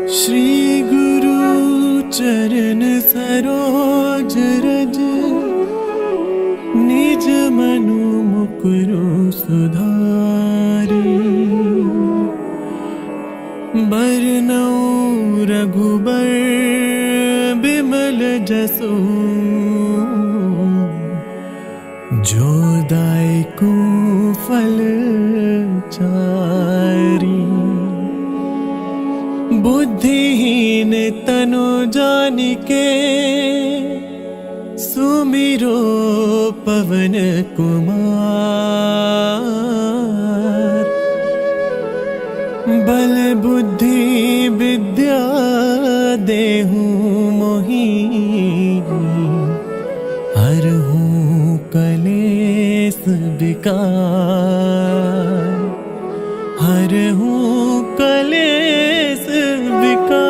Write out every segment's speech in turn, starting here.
श्री गुरु चरण सरोज रज, निज मनु मुकुरु सुधारी। बरनउँ रघुबर बिमल जसु, जो दायकु फल चारी। बुद्धिहीन तनु जानिके, सुमिरो पवन कुमार। बल बुद्धि विद्या देहु मोहि, हरहु कलेस विकार। हरहु कलेस विकार।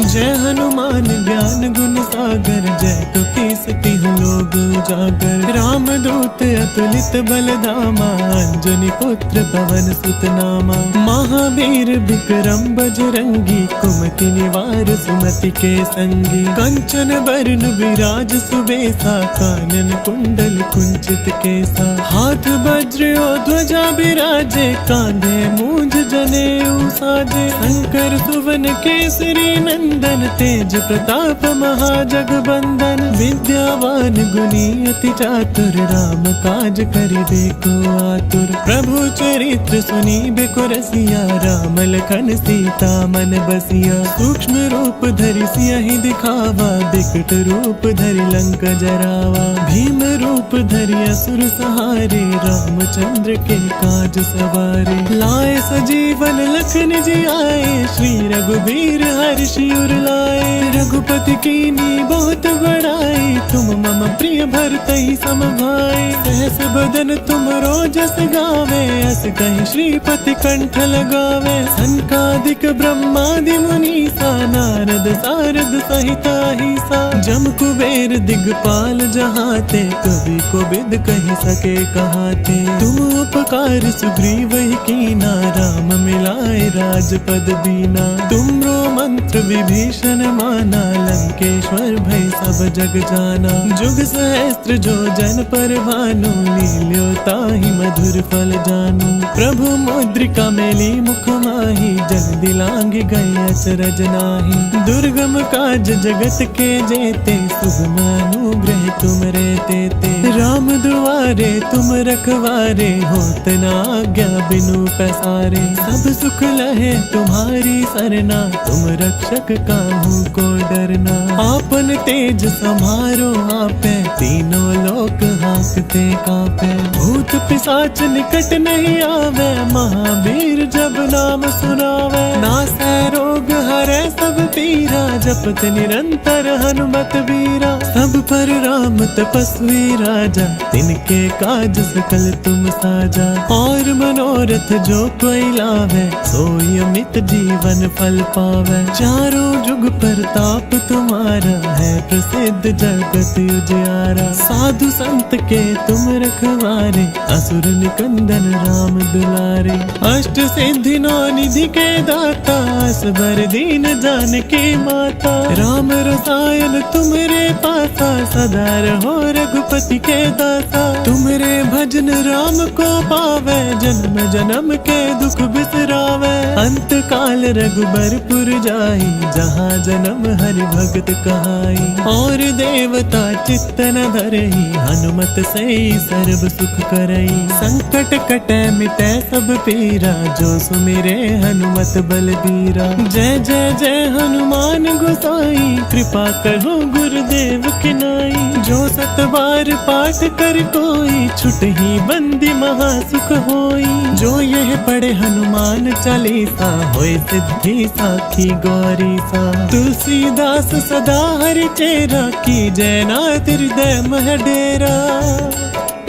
जय हनुमान ज्ञान गुण सागर, जय कपीसति लोक उजागर। राम दूत अतुलित बल धामा, अंजनी पुत्र पवन सुत नामा। महावीर विक्रम बजरंगी, कुमति निवार सुमति के संगी। कंचन बरन विराज सुबेसा, कानन कुंडल कुंचित केसा। हाथ वज्र और ध्वजा बिराजे, कांधे मूंज जनेऊ साजे। शंकर सुवन केसरी नंदन, तेज प्रताप महाजगबंदन। विद्यावान गुणी अति चातुर, राम काज करिबे को आतुर। प्रभु चरित्र सुनिबे को रसिया, राम लखन सीता मन बसिया। सूक्ष्म रूप धरि सियहि दिखावा, बिकट रूप धरि लंक जरावा। भीम रूप धरि असुर सहारे, रामचंद्र के काज सवारे। लाए सजीवन लखन जियाए, श्री रघुबीर हर्षि उर लाए। रघुपति कीन्ही बहुत बड़ाई, तुम मम प्रिय भरतहि सम भाई। सहस बदन तुम रोजस गावे, अस कहि श्रीपति कंठ लगावे। सनकादिक ब्रह्मादि मुनीसा, नारद सारद सहित अहिसा। जम कुबेर दिगपाल जहाते, कवि कोविद कहि सके कहाते। तुम उपकार सुग्रीवहि कीना, राम मिलाए राजपद दीना। तुमरो मंत्र विभीषण माना, लंकेश्वर भय सब जग जाना। जुग सहस्त्र जो जन पर भानु, लील्यो ताहि मधुर फल जानु। प्रभु मुद्रिका मेली मुख माहि, जल दिलांग गए अचरज नाहि। दुर्गम काज जगत के जेते, सुगम अनुग्रह तुम रे तेते। राम दुआरे तुम रखवारे, होत न आज्ञा बिनु पैसारे। सब सुख लहे तुम्हारी सरना, तुम रक्षक काहू को डरना। आपन तेज समारो आपे, तीनों लोक हांकते कांपे। भूत पिशाच निकट नहीं आवे, महावीर जब नाम सुनावे। नासै रोग हरै सब पीरा, जपत निरंतर हनुमत वीरा। सब पर राम तपस्वी राजा, तिनके काज सकल तुम साजा। और मनोरथ जो कोई लावे, सोई अमित जीवन फल पावे। चारों जुग प्रताप तुम्हारा, है प्रसिद्ध जगत उजियारा। साधु संत के तुम रखवारे, असुर निकंदन राम दुलारे। अष्ट सिद्धि नौ निधि के दाता, असबर दीन जानकी माता। राम रसायन तुमरे पासा, सदा रहो रघुपति के दासा। तुमरे भजन राम को पावे, जन्म जन्म के दुख बिसरावे। अंत काल रघुबरपुर जाई, जहाँ जन्म हरि भगत कहाई। और देवता चित्त न धरई, हनुमत से सर्व सुख करई। संकट कटै मिटै सब पीरा, जो सुमिरे हनुमत बलबीरा। जय जय जय हनुमान गोसाई, कृपा करो गुरुदेव की नाई। जो सत बार पाठ कर कोई, छुटहि बंदी महा सुख होई। जो यह पढ़े हनुमान चालीसा, होय सिद्धि साखी गौरी सा। तुलसीदास सदा हरि चेरा, की जय नाथ हृदय मह डेरा।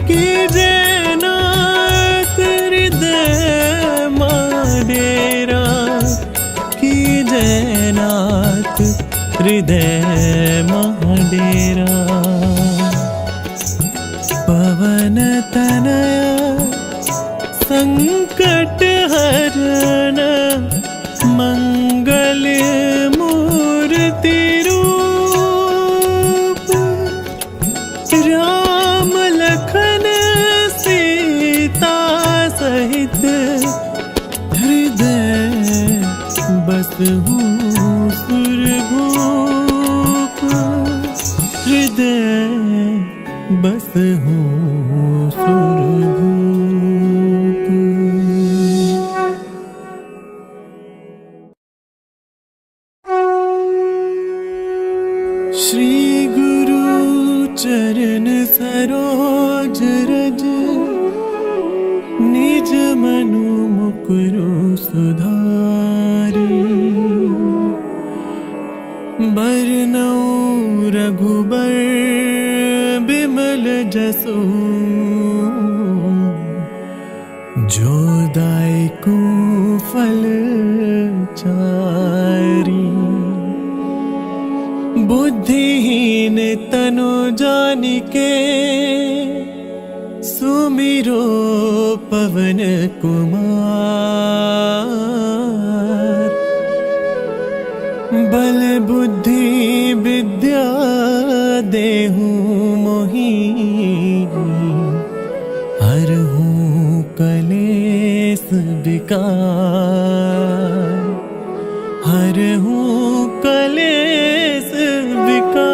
की जय नाथ हृदय मह डेरा। की जय नाथ हृदय मह डेरा। पवन तनया संकट हरण मंगल मूर्ति रूप, राम लखन सीता सहित हृदय बसहु सुरभूप, हृदय बसहु सुरभूप। श्री गुरु चरण सरोज रज, निज मनु मुकुरु सुधारी, बरनउँ रघुबर बिमल जसु, जो दायकु फल चारी। बुद्धिहीन तनु जानिके, सुमिरो पवन कुमार। बल बुद्धि विद्या देहु मोहि, हरहु कलेस विकार, हरहु कलेस विकार।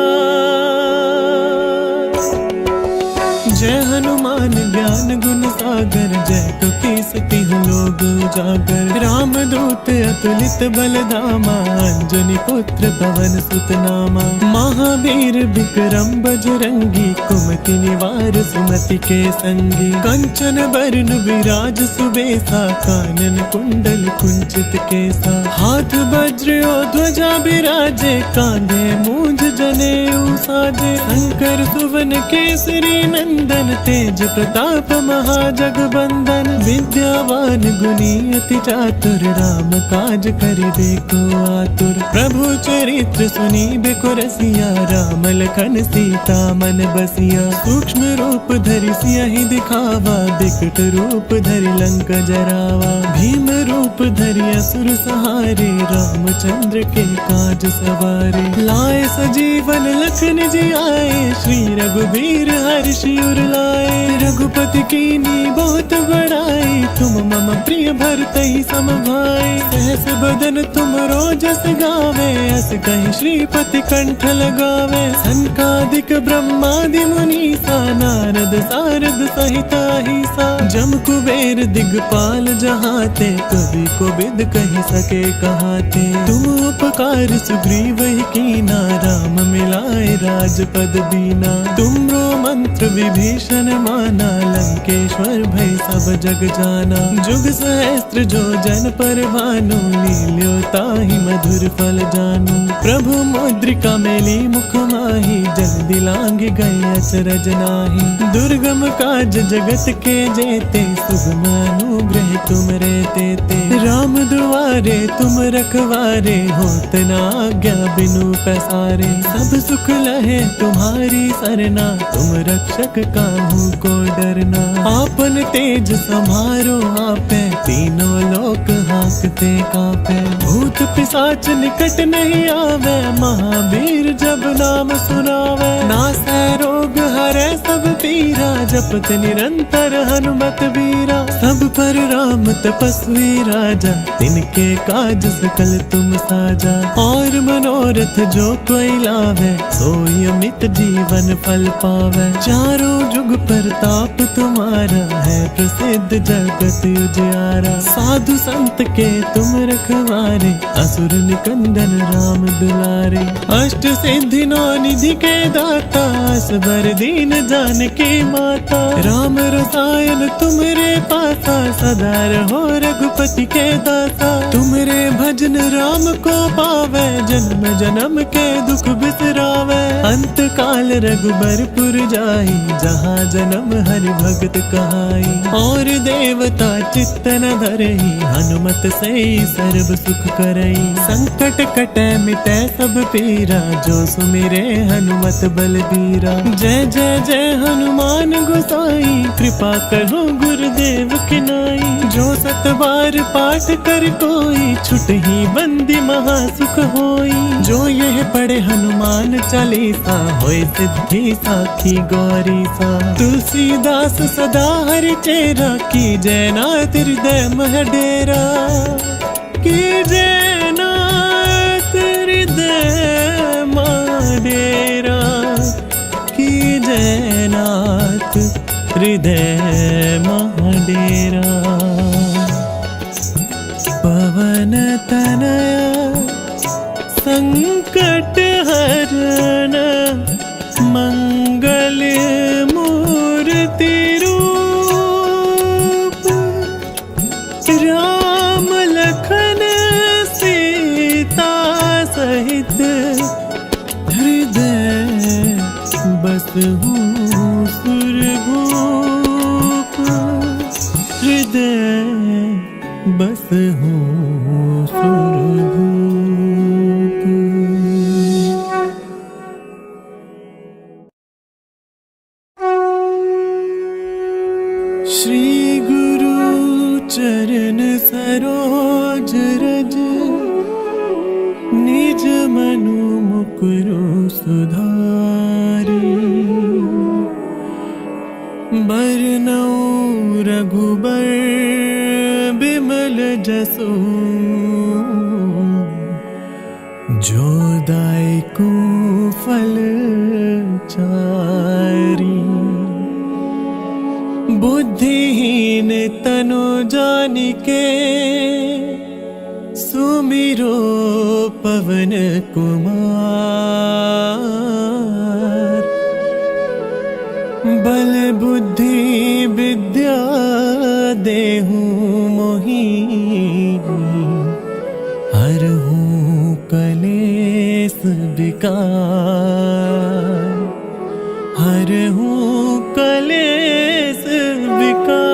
जय हनुमान ज्ञान गुण सागर, जय कपीस तिहु लोक उजागर। राम दूत अतुलित बल धामा, अंजनी पुत्र पवन सुत नामा। महावीर विक्रम बजरंगी, कुमति निवार सुमति के संगी। कंचन बरन विराज सुबेसा, कानन कुंडल कुंचित केसा। हाथ वज्र और ध्वजा बिराजे, कांधे मूंज जनेऊ साजे। शंकर सुवन केसरी नंदन, तेज प्रताप महाजगबंदन। विद्यावान गुणी अति चातुर, राम काज करिबे को आतुर। प्रभु चरित्र सुनिबे को रसिया, राम लखन सीता मन बसिया। सूक्ष्म रूप धरि सियहि दिखावा, बिकट रूप धरि लंक जरावा। भीम रूप धरि असुर सहारे, रामचंद्र के काज सवारे। लाए सजीवन लखन जियाए, श्री रघुबीर हर्षि उर लाए। रघुपति कीन्ही बहुत बड़ाई, तुम मम प्रिय भरतहि सम भाई। सहस बदन तुम रोजस गावे, अस कहि श्रीपति कंठ लगावे। सनकादिक ब्रह्मादि मुनीसा, नारद सारद सहित अहिसा। जम कुबेर दिगपाल जहाते, कवि कोविद कहि सके कहाते। तुम उपकार सुग्रीवहि कीना, राम मिलाए राजपद दीना। तुमरो मंत्र विभीषण माना, लंकेश्वर भय सब जग जाना। जुग सहस्त्र जो जन पर भानु, लील्यो ताहि मधुर फल जानू। प्रभु मुद्रिका मेली मुख माहि, जल दिलांघि गए अचरज नाहि। दुर्गम काज जगत के जेते, सुगम अनुग्रह तुम रे तेते। राम दुआरे तुम रखवारे, होत न आज्ञा बिनु पैसारे। सब सुख लहे तुम्हारी सरना, तुम रक्षक काहू को डरना। आपन तेज समारो आपे, तीनों लोक हाँकते कांपे। भूत पिशाच निकट नहीं आवे, महावीर जब नाम सुनावे। नासै रोग हरै सब पीरा, जपत निरंतर हनुमत वीरा। सब पर राम तपस्वी राजा, तिनके काज सकल तुम साजा। और मनोरथ जो कोई लावे, सोई अमित जीवन फल पावे। चारों जुग प्रताप तुम्हारा, है प्रसिद्ध जगत उजियारा। साधु संत के तुम रखवारे, असुर निकंदन राम दुलारे। अष्ट सिद्धि नौ निधि के दाता, असबर दीन जानकी माता। राम रसायन तुमरे पासा, सदा रहो रघुपति के दासा। तुमरे भजन राम को पावे, जन्म जन्म के दुख बिसरावे। अंत काल रघुबरपुर जाई, जहाँ जन्म हरि भगत कहाई। और देवता चित्त न धरई, हनुमत से सर्व सुख करई। संकट कटै मिटै सब पीरा, जो सुमिरे हनुमत बलबीरा। जय जय जय हनुमान गोसाई, कृपा करो गुरुदेव की नाई। जो 7 बार पाठ कर कोई छुट ही बंदी महासुख होई। जो यह पढ़े हनुमान चालीसा होए सिद्धि साखी गौरी सा। तुलसीदास सदा हरि चेरा की जयनाथ हृदय मह डेरा। की जयनाथ हृदय मह डेरा। की जयनाथ हृदय मह डेरा। पवन तनया संकट हरण मंगल मूर्ति रूप। राम लखन सीता सहित हृदय बसहु सुरभूप। हृदय बसहु सुरभूप। श्री गुरु चरण सरोज रज निज मनु मुकुरु सुधारी। बरनउँ रघुबर बिमल जसु जो दायकु फल चारी। बुद्धिहीन तनु जानिके सुमिरो पवन कुमार। बल बुद्धि विद्या देहु मोहि हरहु कलेस विकार। हरहु कलेस विकार।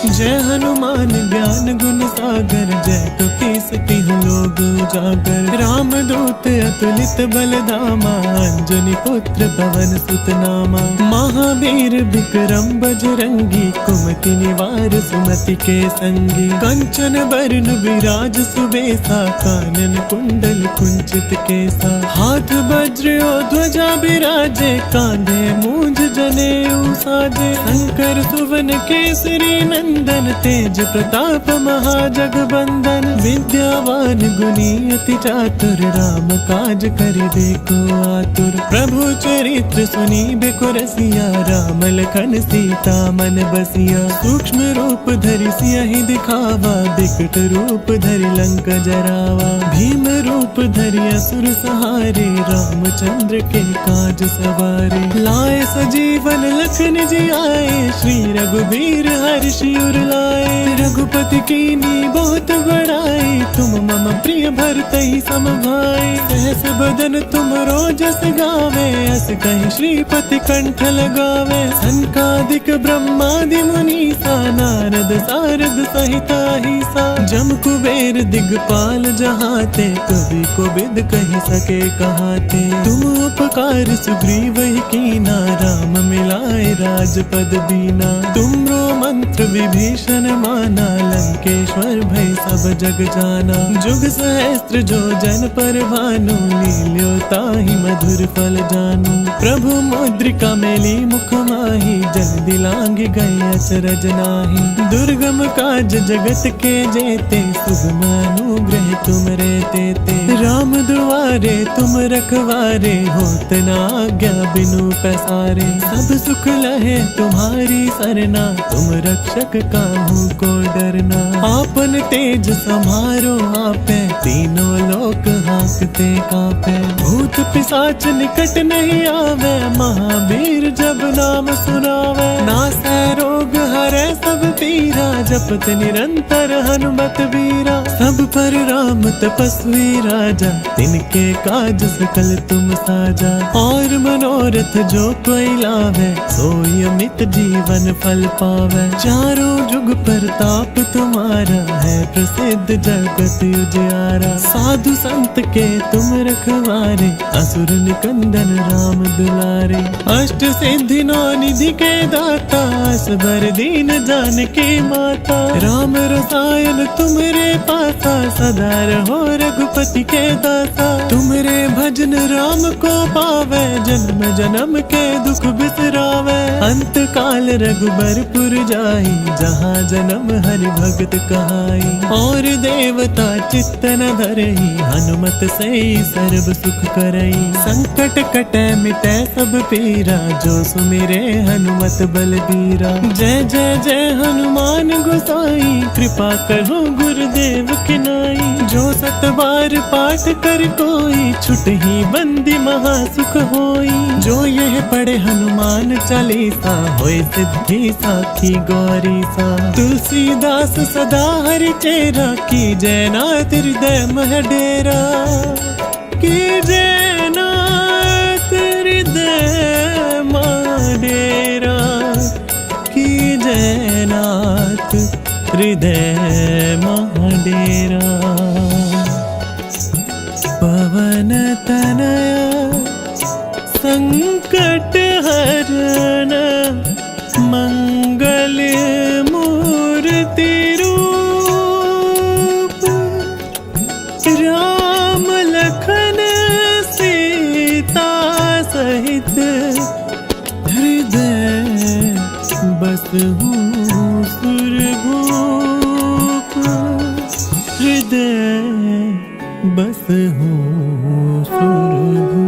जय हनुमान ज्ञान गुण सागर। जय कपीस तिहुँ लोक उजागर। राम दूत अतुलित बल धामा। अंजनी पुत्र पवन सुत नामा। महावीर विक्रम बजरंगी। कुमति निवार सुमति के संगी। कंचन बरन विराज सुबेसा। कानन कुंडल कुंचित केसा। हाथ वज्र और ध्वजा बिराजे। कांधे मूंज जनेऊ साजे। शंकर सुवन केसरी नंदन। तेज प्रताप महाजगबंदन। विद्यावान गुणी अति चातुर। राम काज करिबे को आतुर। प्रभु चरित्र सुनिबे को रसिया। राम लखन सीता मन बसिया। सूक्ष्म रूप धरि सियहि दिखावा। बिकट रूप धरि लंक जरावा। भीम रूप धरि असुर सहारे। रामचंद्र के काज सवारे। लाए सजीवन लखन जियाए। श्री रघुबीर हर्षि उर लाए। रघुपति कीन्ही बहुत बड़ाई। तुम मम प्रिय भरतहि सम भाई। सहस बदन तुम रोजस गावे। अस कहि श्रीपति कंठ लगावे। सनकादिक ब्रह्मादि मुनीसा। नारद सारद सहित अहिसा। जम कुबेर दिगपाल जहाते। कवि कोविद कहि सके कहाते। तुम उपकार सुग्रीव ही कीना। राम मिलाए राजपद दीना। तुमरो मंत्र विभीषण माना। लंकेश्वर भय सब जग जाना। जुग सहस्त्र जो जन पर भानु। लील्यो ताहि मधुर फल जानू। प्रभु मुद्रिका मेली मुख माहि। जल्दी लांघ गए अचरज नाहि। दुर्गम काज जगत के जेते। सुगम अनुग्रह तुम रे तेते। राम दुआरे तुम रखवारे। होत न आज्ञा बिनु पैसारे। सब सुख लहे तुम्हारी सरना। तुम रक्षक काहू को डरना। आपन तेज समारो आपे। तीनों लोक हांकते कांपे। भूत पिशाच निकट नहीं आवे। महावीर जब नाम सुनावे। नासै रोग हरै सब पीरा। जपत निरंतर हनुमत वीरा। सब पर राम तपस्वी राजा, तिनके काज सकल तुम साजा। और मनोरथ जो कोई लावे, सोई अमित जीवन फल पावे। चारों जुग प्रताप तुम्हारा, है प्रसिद्ध जगत उजियारा। साधु संत के तुम रखवारे, असुर निकंदन राम दुलारे। अष्ट सिद्धि नौ निधि के दाता, असबर दीन जानकी माता। राम रसायन तुम्हारे पासा, सदा रहो रघुपति के दासा। तुम्हारे भजन राम को पावे, जन्म जन्म के दुख बिसरावे। अंत काल रघुबरपुर जाई, जहाँ जन्म हरि भगत कहाई। और देवता चित्त न धरई, हनुमत से सर्व सुख करई। संकट कटे मिटे सब पीरा, जो सुमिरे हनुमत बलबीरा। जय जय जय हनुमान गोसाई, कृपा करो गुरुदेव की नाई। जो सत बार पाठ कर कोई, छुटहि बंदी महासुख होई। जो यह पढ़े हनुमान चालीसा, होय सिद्धि साखी गौरी सा। तुलसीदास सदा हरि चेरा, की जय नाथ हृदय मह डेरा। की जय नाथ हृदय मह डेरा। की जय नाथ हृदय मह डेरा। पवन तनया संकट हरण, मंगल मूर्ति रूप। राम लखन सीता सहित, हृदय बसहु सुरभूप। हृदय बसहु सुरभूप।